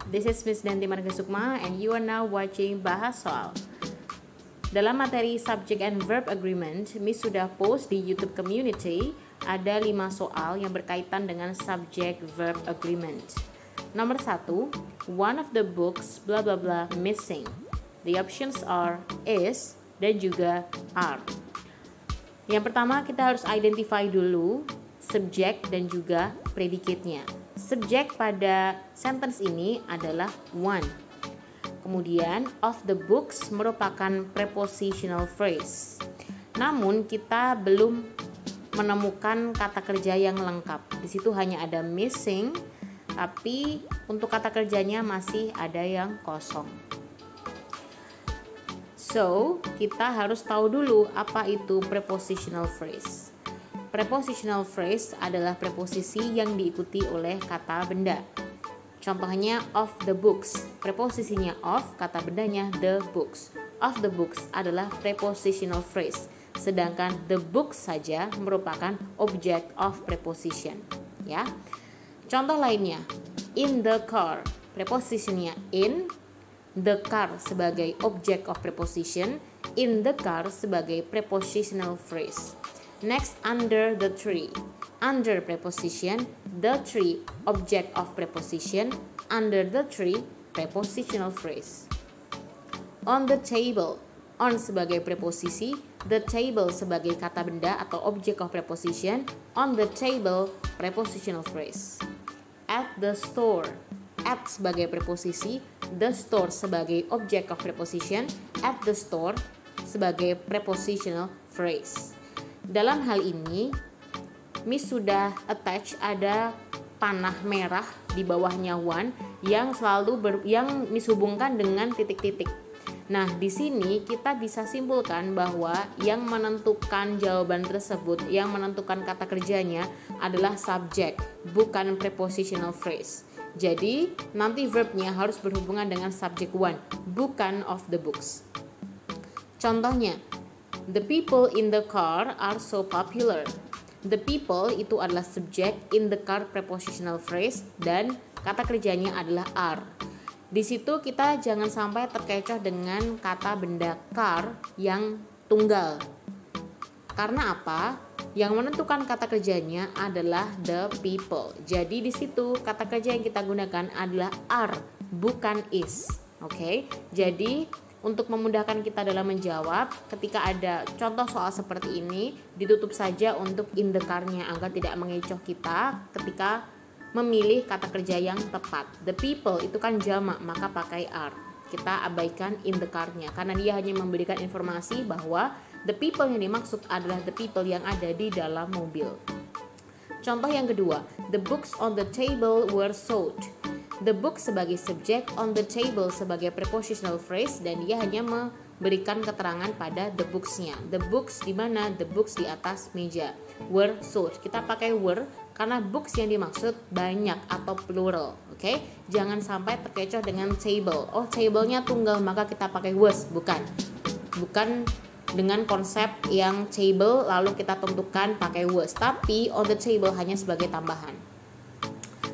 This is Miss Danti Marga Sukma and you are now watching Bahas Soal. Dalam materi Subject and Verb Agreement, Miss sudah post di YouTube Community ada 5 soal yang berkaitan dengan Subject Verb Agreement. Nomor 1, one of the books blah blah blah missing. The options are is dan juga are. Yang pertama kita harus identify dulu subjek dan juga predicate-nya. Subjek pada sentence ini adalah one. Kemudian of the books merupakan prepositional phrase. Namun kita belum menemukan kata kerja yang lengkap. Di situ hanya ada missing, tapi untuk kata kerjanya masih ada yang kosong. So, kita harus tahu dulu apa itu prepositional phrase. Prepositional phrase adalah preposisi yang diikuti oleh kata benda. Contohnya of the books. Preposisinya of, kata bendanya the books. Of the books adalah prepositional phrase. Sedangkan the books saja merupakan object of preposition, ya. Contoh lainnya, in the car. Preposisinya in, the car sebagai object of preposition, in the car sebagai prepositional phrase. Next, under the tree. Under preposition, the tree object of preposition, under the tree prepositional phrase. On the table. On sebagai preposisi, the table sebagai kata benda atau object of preposition, on the table prepositional phrase. At the store. At sebagai preposisi, the store sebagai object of preposition, at the store sebagai prepositional phrase. Dalam hal ini, Miss sudah attach ada panah merah di bawahnya one yang yang Miss hubungkan dengan titik-titik. Nah, di sini kita bisa simpulkan bahwa yang menentukan jawaban tersebut, yang menentukan kata kerjanya adalah subject, bukan prepositional phrase. Jadi, nanti verbnya harus berhubungan dengan subject one, bukan of the books. Contohnya, the people in the car are so popular. The people itu adalah subject, in the car prepositional phrase, dan kata kerjanya adalah are. Di situ kita jangan sampai terkecoh dengan kata benda car yang tunggal. Karena apa? Yang menentukan kata kerjanya adalah the people. Jadi di situ kata kerja yang kita gunakan adalah are, bukan is. Oke? Jadi untuk memudahkan kita dalam menjawab, ketika ada contoh soal seperti ini, ditutup saja untuk in the car-nya agar tidak mengecoh kita ketika memilih kata kerja yang tepat. The people itu kan jamak, maka pakai are. Kita abaikan in the car-nya karena dia hanya memberikan informasi bahwa the people yang dimaksud adalah the people yang ada di dalam mobil. Contoh yang kedua, the books on the table were sold. The book sebagai subjek, on the table sebagai prepositional phrase, dan dia hanya memberikan keterangan pada the books-nya. The books di mana? The books di atas meja. Were sold. Kita pakai were karena books yang dimaksud banyak atau plural. Oke? Jangan sampai terkecoh dengan table. Oh, table-nya tunggal, maka kita pakai was. Bukan dengan konsep yang table lalu kita tentukan pakai was. Tapi on the table hanya sebagai tambahan.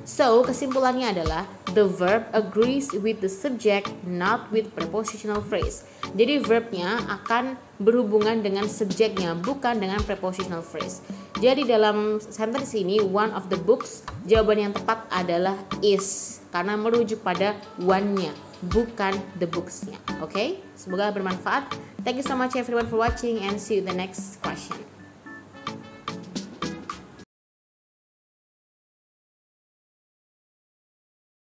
So, kesimpulannya adalah the verb agrees with the subject, not with prepositional phrase. Jadi verbnya akan berhubungan dengan subjeknya, bukan dengan prepositional phrase. Jadi dalam sentence ini, one of the books, jawaban yang tepat adalah is, karena merujuk pada one-nya, bukan the books-nya. Oke? Semoga bermanfaat. Thank you so much everyone for watching and see you in the next question.